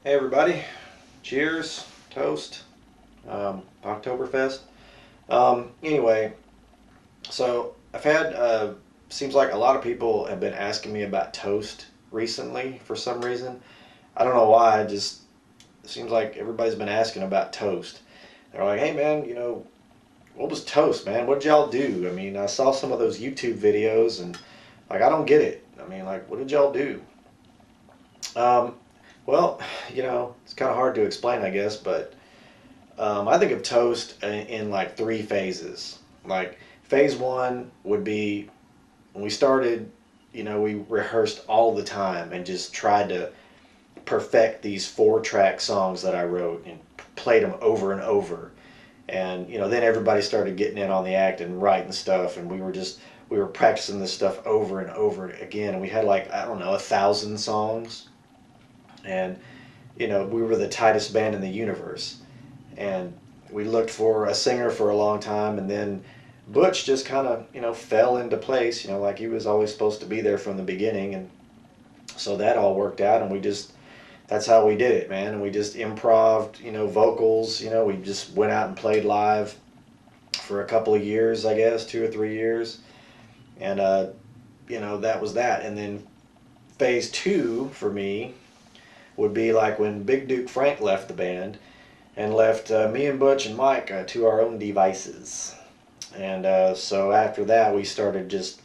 Hey everybody, cheers, toast, Oktoberfest. Anyway, so I've had, seems like a lot of people have been asking me about toast recently for some reason. I don't know why, it just seems like everybody's been asking about toast. They're like, hey man, what was toast, man? What did y'all do? I mean, I saw some of those YouTube videos and like, I don't get it. I mean, like, what did y'all do? Um, well, it's kind of hard to explain, I guess, but I think of toast in like three phases. Like phase one would be when we started, we rehearsed all the time and just tried to perfect these 4-track songs that I wrote and played them over and over. And, then everybody started getting in on the act and writing stuff. And we were practicing this stuff over and over again. And we had like, I don't know, 1,000 songs. And, we were the tightest band in the universe. And we looked for a singer for a long time, and then Butch just kind of fell into place, like he was always supposed to be there from the beginning. And so that all worked out, and that's how we did it, man. And we just improved, vocals. We just went out and played live for a couple of years, I guess 2 or 3 years. And that was that. And then phase two for me would be like when Big Duke Frank left the band and left me and Butch and Mike to our own devices. And so after that, we started just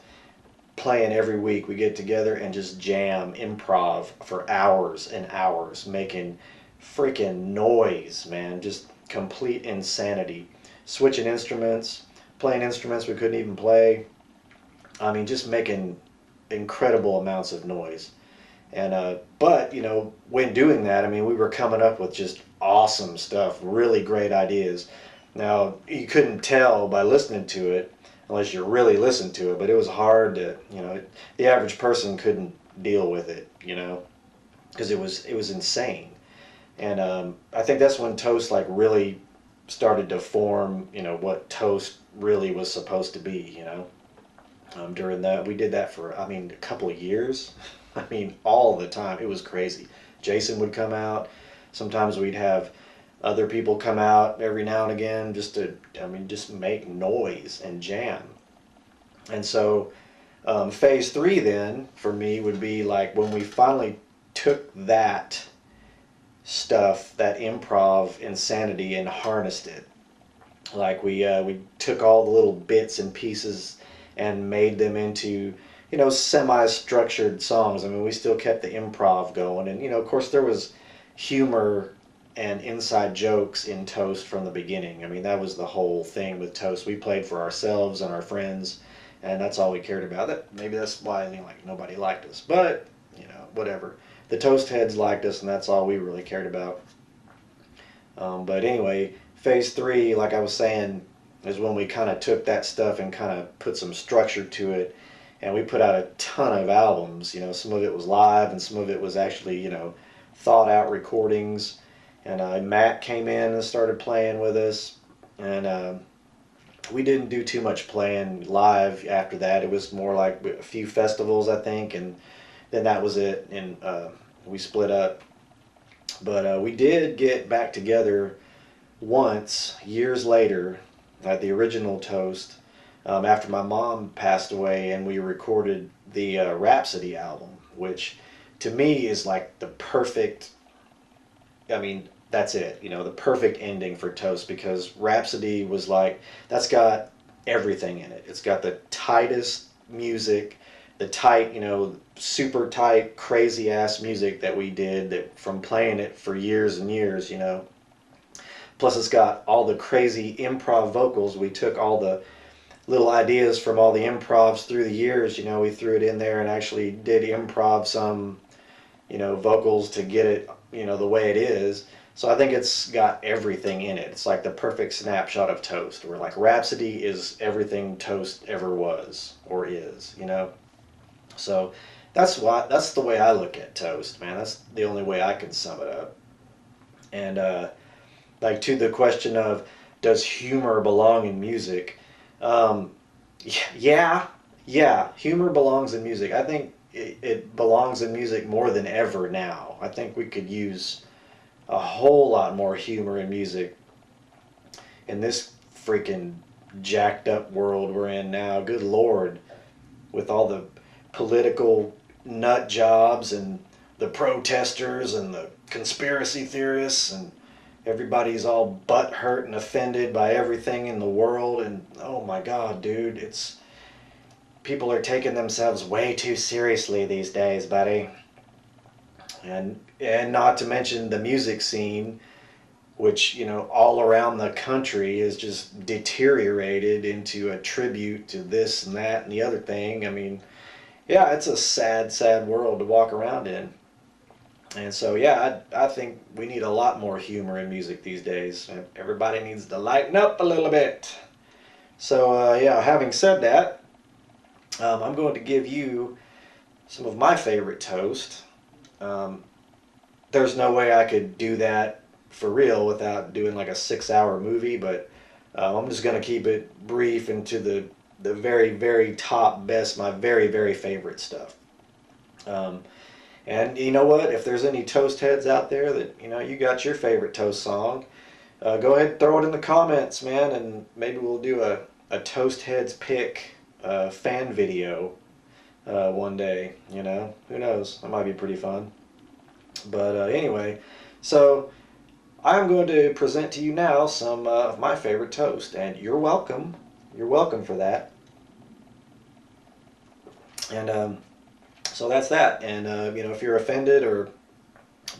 playing every week. We get together and just jam, improv for hours and hours, making freaking noise, man. Just complete insanity. Switching instruments, playing instruments we couldn't even play. I mean, just making incredible amounts of noise. And but when doing that, I mean, we were coming up with just awesome stuff, really great ideas. Now you couldn't tell by listening to it unless you really listened to it, but it was hard to, the average person couldn't deal with it, because it was insane. And I think that's when Toast like really started to form, what Toast really was supposed to be, during that. We did that for, I mean, a couple of years. I mean, all the time. It was crazy. Jason would come out. Sometimes we'd have other people come out every now and again just to, I mean, just make noise and jam. And so phase three then for me would be like when we finally took that stuff, that improv insanity, and harnessed it. Like we took all the little bits and pieces and made them into semi-structured songs. I mean, we still kept the improv going, and of course there was humor and inside jokes in Toast from the beginning. I mean, that was the whole thing with Toast. We played for ourselves and our friends, and that's all we cared about. That maybe that's why like nobody liked us, but whatever. The Toast heads liked us, and that's all we really cared about. But anyway, phase three, like I was saying, is when we kind of took that stuff and kind of put some structure to it, and we put out a ton of albums. Some of it was live, and some of it was actually thought out recordings. And Matt came in and started playing with us, and we didn't do too much playing live after that. It was more like a few festivals, I think, and then that was it. And we split up. But we did get back together once, years later, at the original Toast, after my mom passed away, and we recorded the Rhapsody album, which to me is like the perfect, I mean, that's it, the perfect ending for Toast, because Rhapsody was like, that's got everything in it. It's got the tightest music, the tight, super tight, crazy ass music that we did that from playing it for years and years, Plus it's got all the crazy improv vocals. We took all the little ideas from all the improvs through the years, we threw it in there and actually did improv some, vocals to get it, the way it is. So I think it's got everything in it. It's like the perfect snapshot of Toast, where like Rhapsody is everything Toast ever was or is, So that's the way I look at Toast, man. That's the only way I can sum it up. And like to the question of does humor belong in music? Um, yeah, yeah, humor belongs in music. I think it belongs in music more than ever now. I think we could use a whole lot more humor in music in this freaking jacked up world we're in now. Good Lord, with all the political nut jobs and the protesters and the conspiracy theorists, and everybody's all butthurt and offended by everything in the world. And oh my God, dude, it's people are taking themselves way too seriously these days, buddy. And not to mention the music scene, which, you know, all around the country is just deteriorated into a tribute to this and that and the other thing. I mean, yeah, it's a sad, sad world to walk around in. And so, yeah, I think we need a lot more humor in music these days. Everybody needs to lighten up a little bit. So, yeah, having said that, I'm going to give you some of my favorite toast. There's no way I could do that for real without doing like a 6-hour movie, but I'm just going to keep it brief into the very, very top best, my very, very favorite stuff. And you know what? If there's any toast heads out there that, you know, you got your favorite toast song, go ahead and throw it in the comments, man, and maybe we'll do a toast heads pick fan video one day, you know? Who knows? That might be pretty fun. But anyway, so I'm going to present to you now some of my favorite toast, and you're welcome. You're welcome for that. And so that's that. And you know, if you're offended or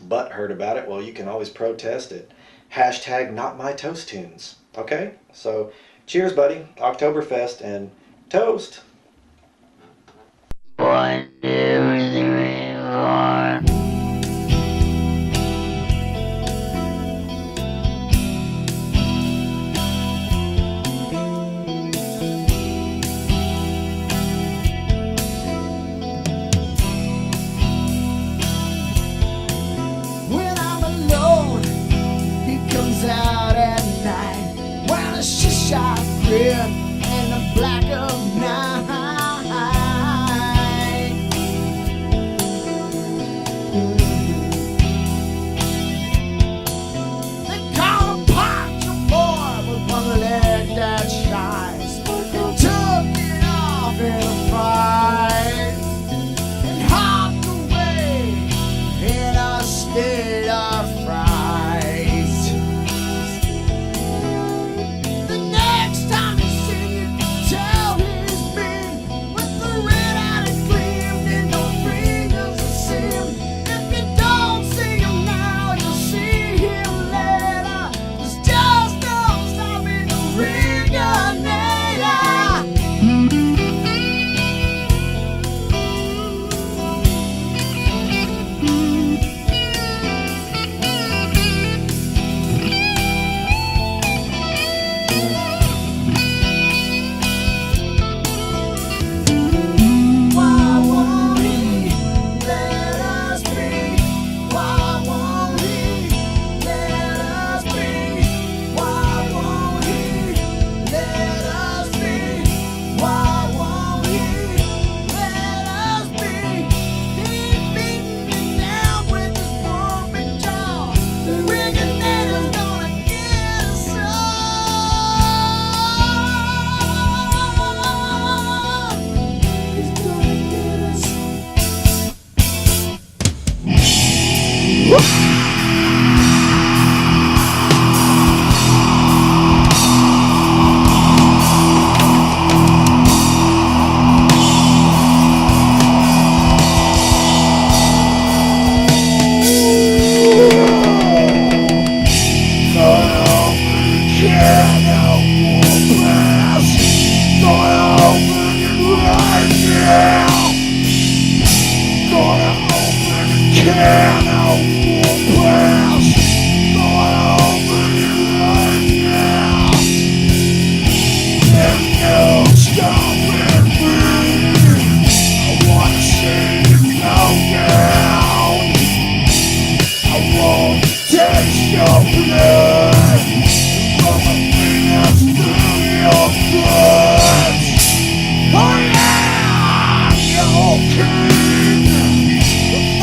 butthurt about it, well, you can always protest at #NotMyToastTunes. Okay? So cheers, buddy. Oktoberfest and toast. 1, 2, 3, 4. And the black of night. They call a poncho boy with one leg that shines. Took it off in a fight and hopped away in a state of fright.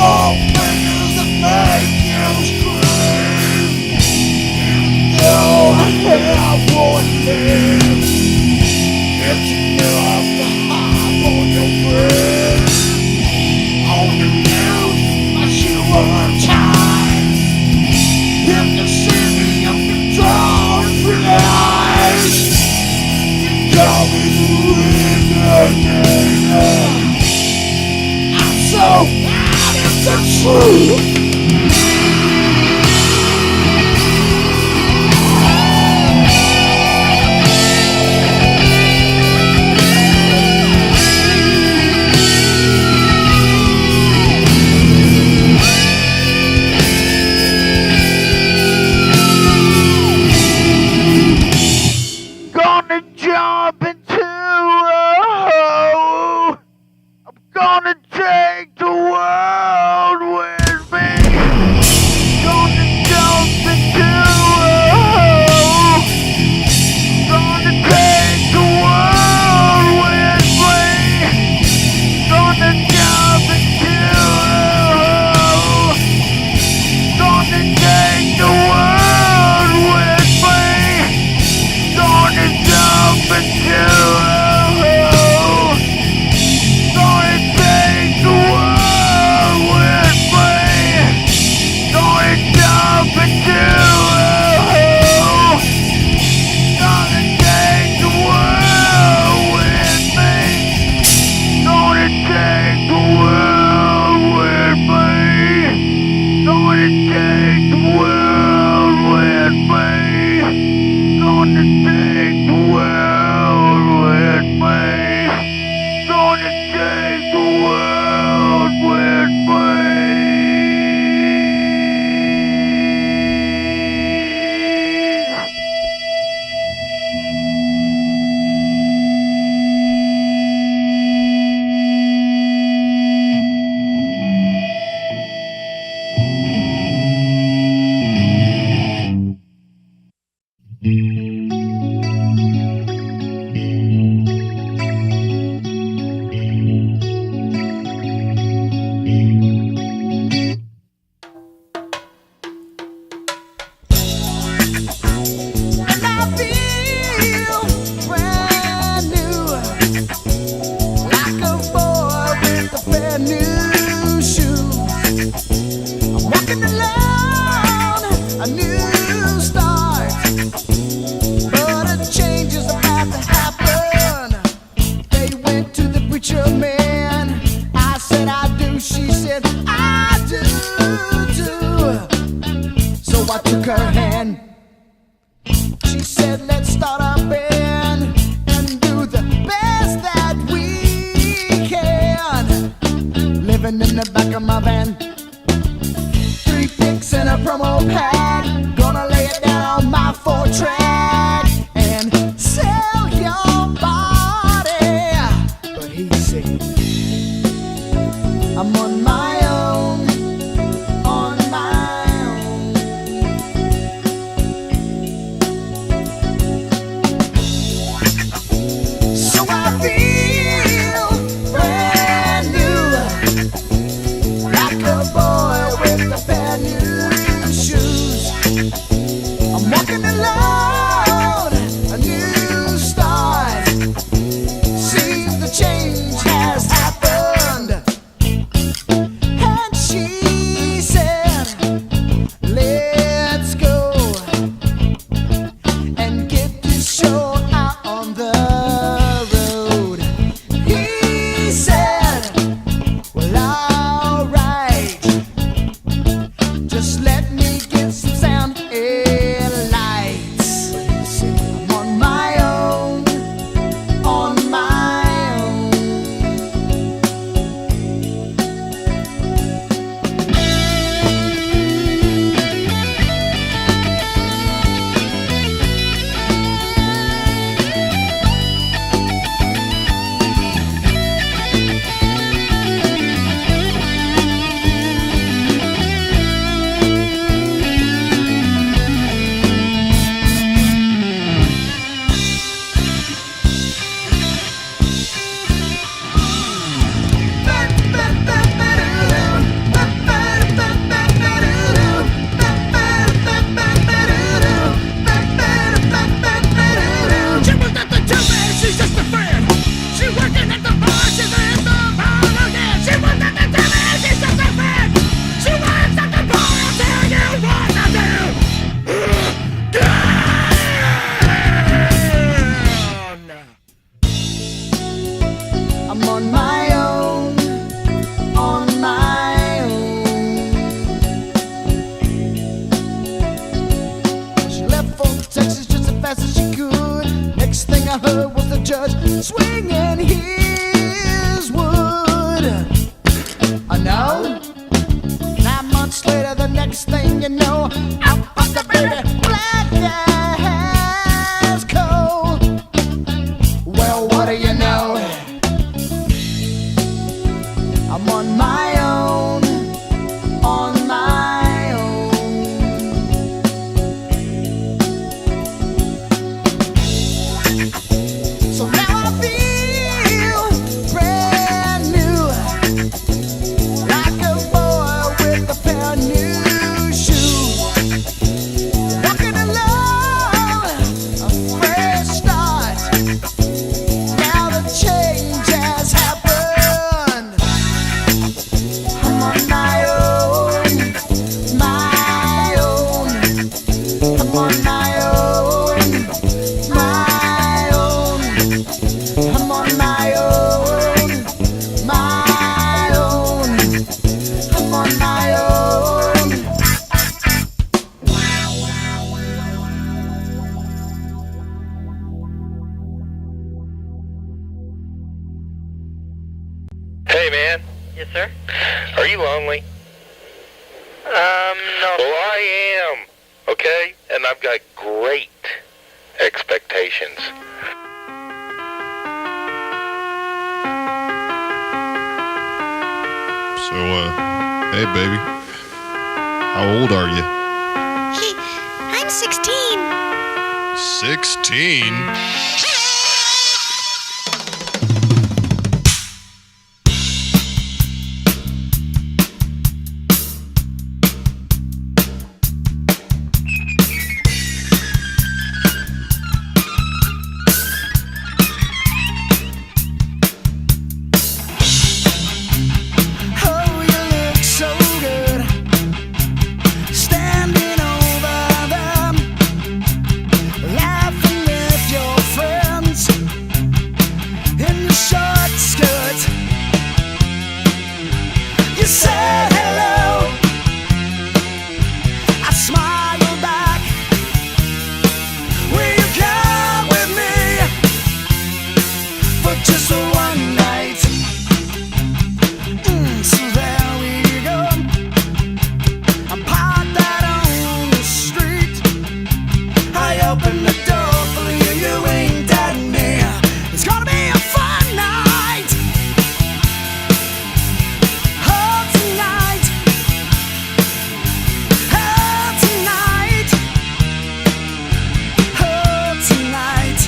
Oh, fingers that make you scream. Gonna jump into a hole. I'm gonna take the world with me. Gonna jump into a hole. Gonna take the world with me. Gonna jump into a hole. Gonna take the world with me. Gonna jump into a hole. Gonna take the world with me. Gonna jump into a hole. Gonna take the world with me. Gonna take the world with me. Gonna take the world with me. Gonna take the world with me. Gonna take the world with me. And I feel brand new, like a boy with a brand new shoe. I'm walking alone, a new start, but a change is about to happen. They went to the preacher man. I said I do, she said I do too. So I took her hand. She said, let's start a band and do the best that we can. Living in the back of my van, 3 picks and a promo pad. Gonna lay it down on my 4-track and sell your body. But he said, I'm on my own, on my own. So I feel brand new, like a boy with a pair of new shoes. next thing you know, out pops the baby black as coal. Well, what do you know? I'm on my own, on my own. So now I feel brand new, like a boy with a pair of new shoes. Walking alone, a fresh start. Now the change has happened. I'm on my own, my own. I'm on my own, my own. I'm on my own, my own. I'm on my own. Hey, man. Yes, sir? Are you lonely? No. Well, I am. Okay? And I've got great expectations. So, hey, baby. How old are you? I'm 16. 16? Oh, you look so good, standing over them, laughing with your friends in your short skirts. You said hello, I smiled back. Will you come with me for just one night? So there we go. I parked out on the street. I opened the door for you, you ain't at me. It's gonna be a fun night. Oh, tonight. Oh, tonight. Oh, tonight.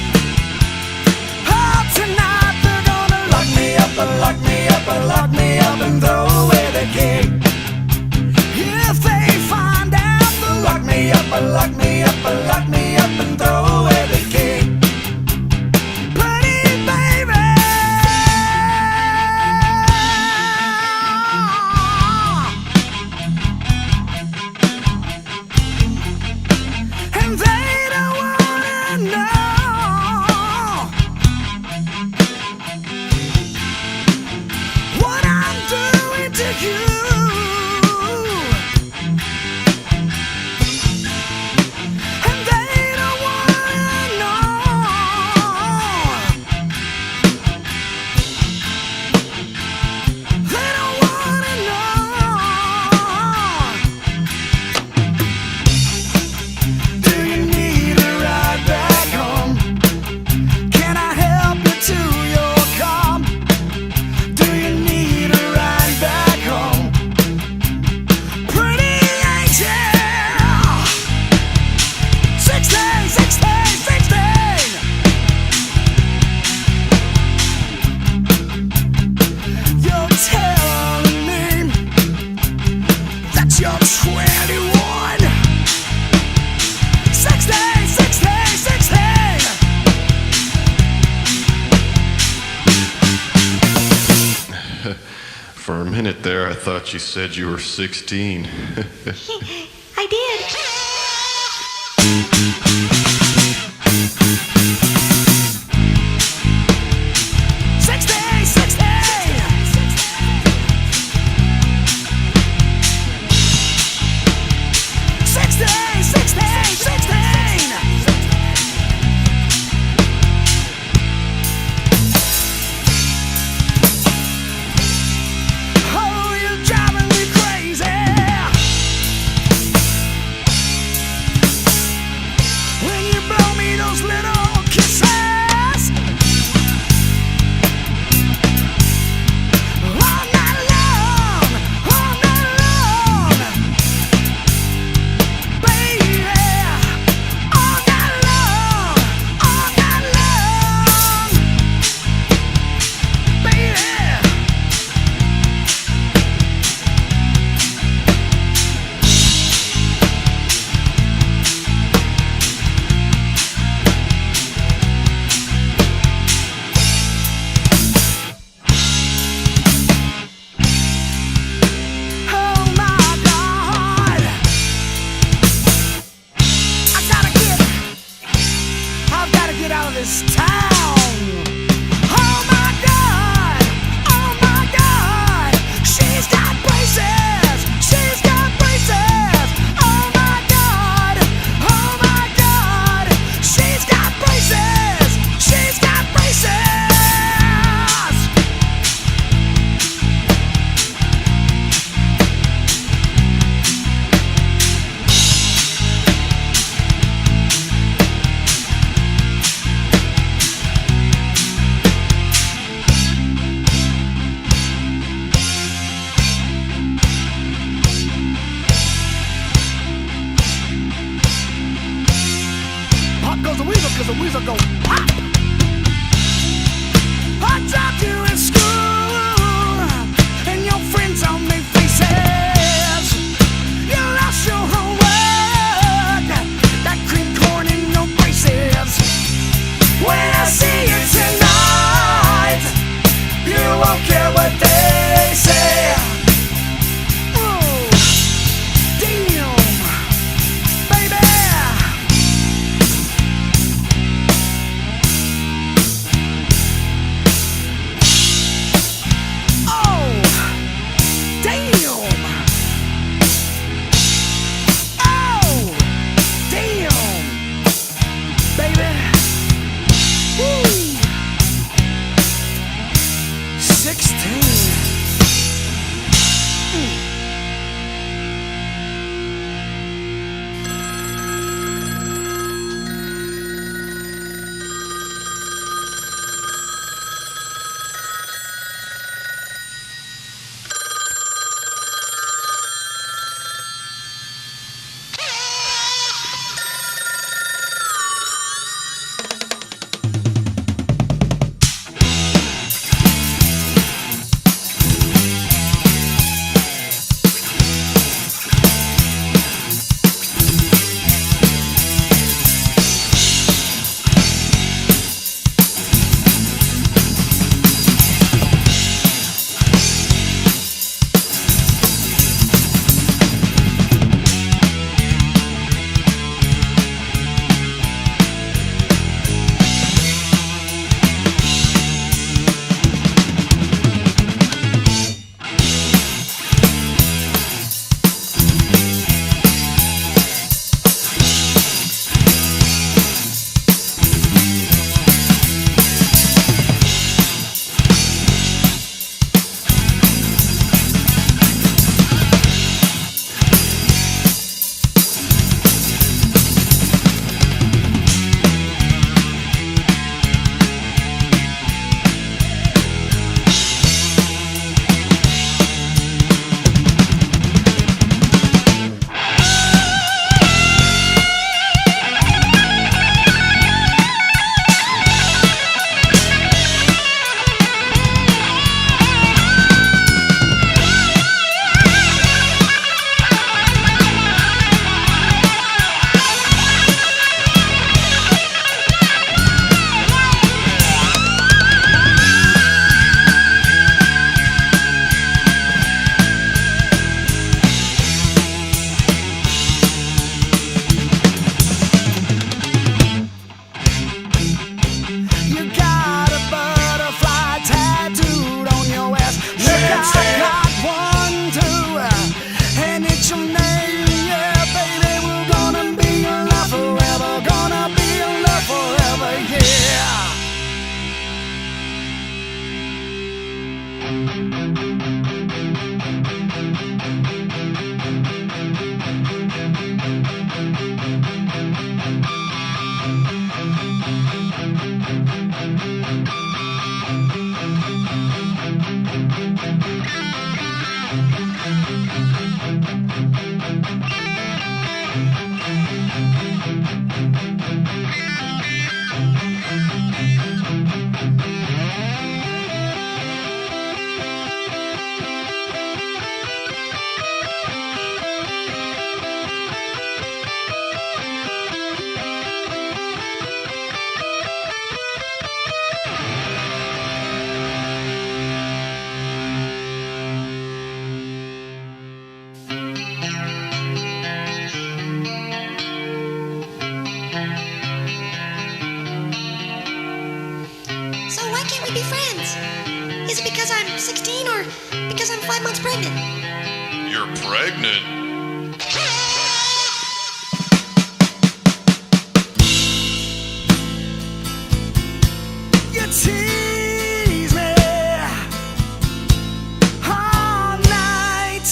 Oh, tonight. They're gonna lock me up and lock me up and lock me up and throw away the key. If they find out, they'll lock me up and lock me up and lock me up and throw away the key. Pretty baby, and they don't wanna know what I'm doing to you. And they don't wanna know. They don't wanna know. Do you need a ride back home? Can I help you to your car? Do you need a ride back home? Pretty angel, 16, 16, 16. You're telling me that you're 21. 16, 16, 16. For a minute there, I thought you said you were 16. I did. Oh, you're driving me crazy. cause the wheels will go pop. I dropped you in school, and your friends all made faces. You lost your homework, that cream corn in your braces. When I see you tonight, you won't care what they say. Oh, damn, baby. Oh, damn. Oh, damn, baby. Woo. 16. can't we be friends? Is it because I'm 16 or because I'm 5 months pregnant? You're pregnant? You tease me all night.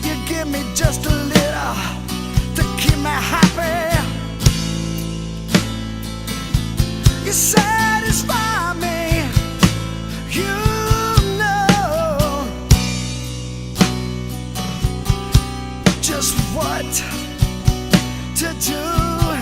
You give me just a little to keep me happy. You satisfy me. You know just what to do.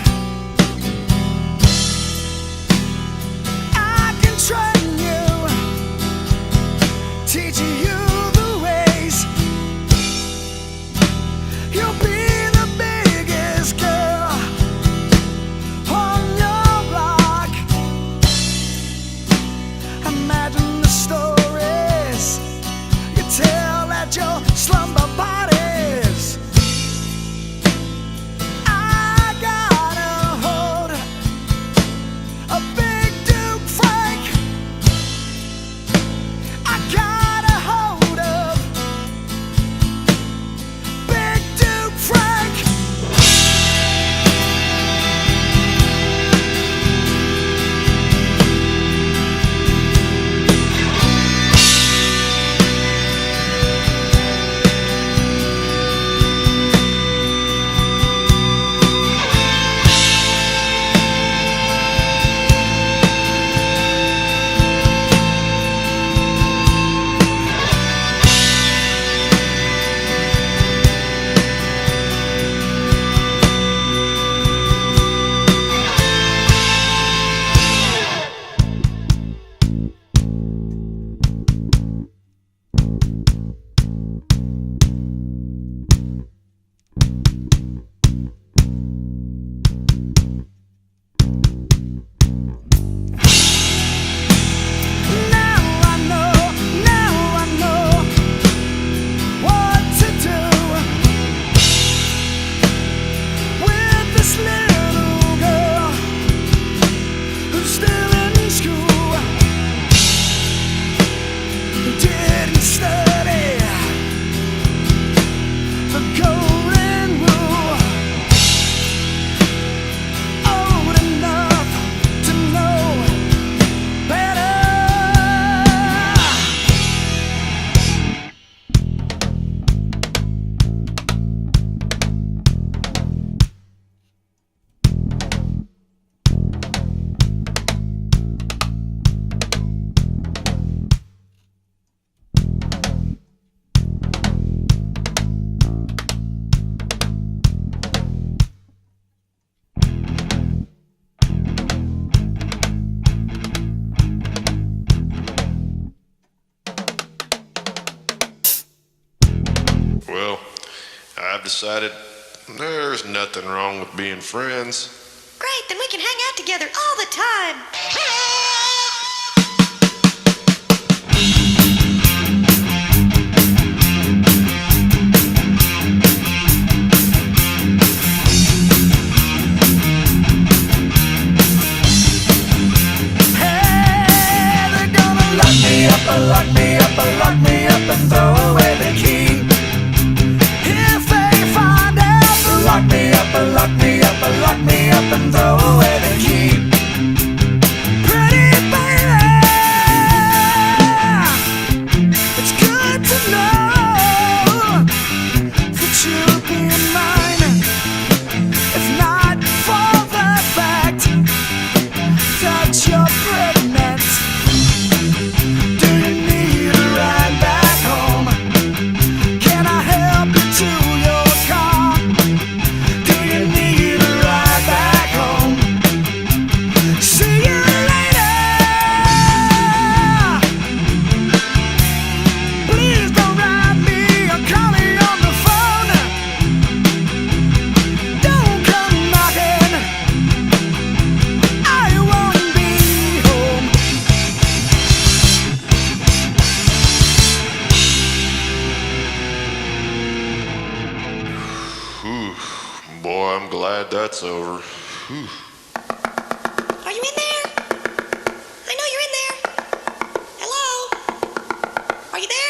decided there's nothing wrong with being friends. Great, then we can hang out together all the time. Hey, they're gonna lock me up, lock me up, lock me up and throw away the key. If they find out, lock me up, lock me up, lock me up and throw away the key. Pretty baby, it's good to know that you'll be mine. If not for the fact that you're pregnant, do you need a ride back home? Can I help you to your car? Do you need a ride back home? See you later. Please don't ride me or call me on the phone. Don't come knocking. I won't be home. Whew. Boy, I'm glad that's over. Whew. Are you in there? I know you're in there. Hello? Are you there?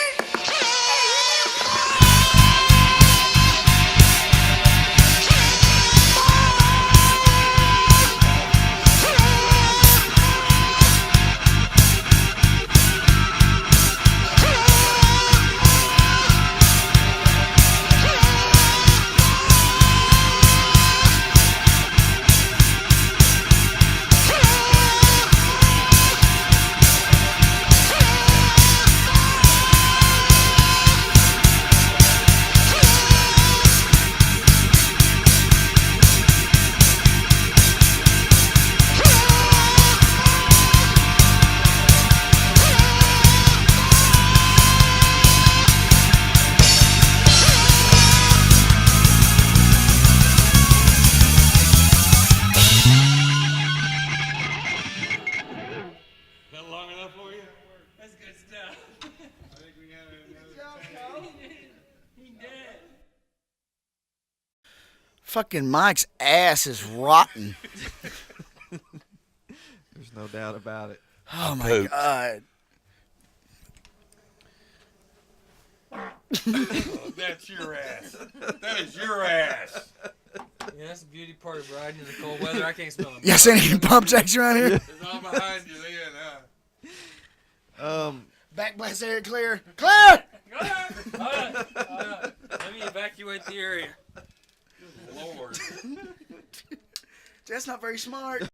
That long enough for you? That's good stuff. I think we got another. He dead. Fucking Mike's ass is rotten. There's no doubt about it. Oh my god. Oh, that's your ass. That is your ass. Yeah, that's the beauty part of riding in the cold weather. I can't smell them. You see any pump jacks around here? It's all behind you then, huh? Back blast area clear. Clear! Hold on. Let me evacuate the area. Lord. That's not very smart.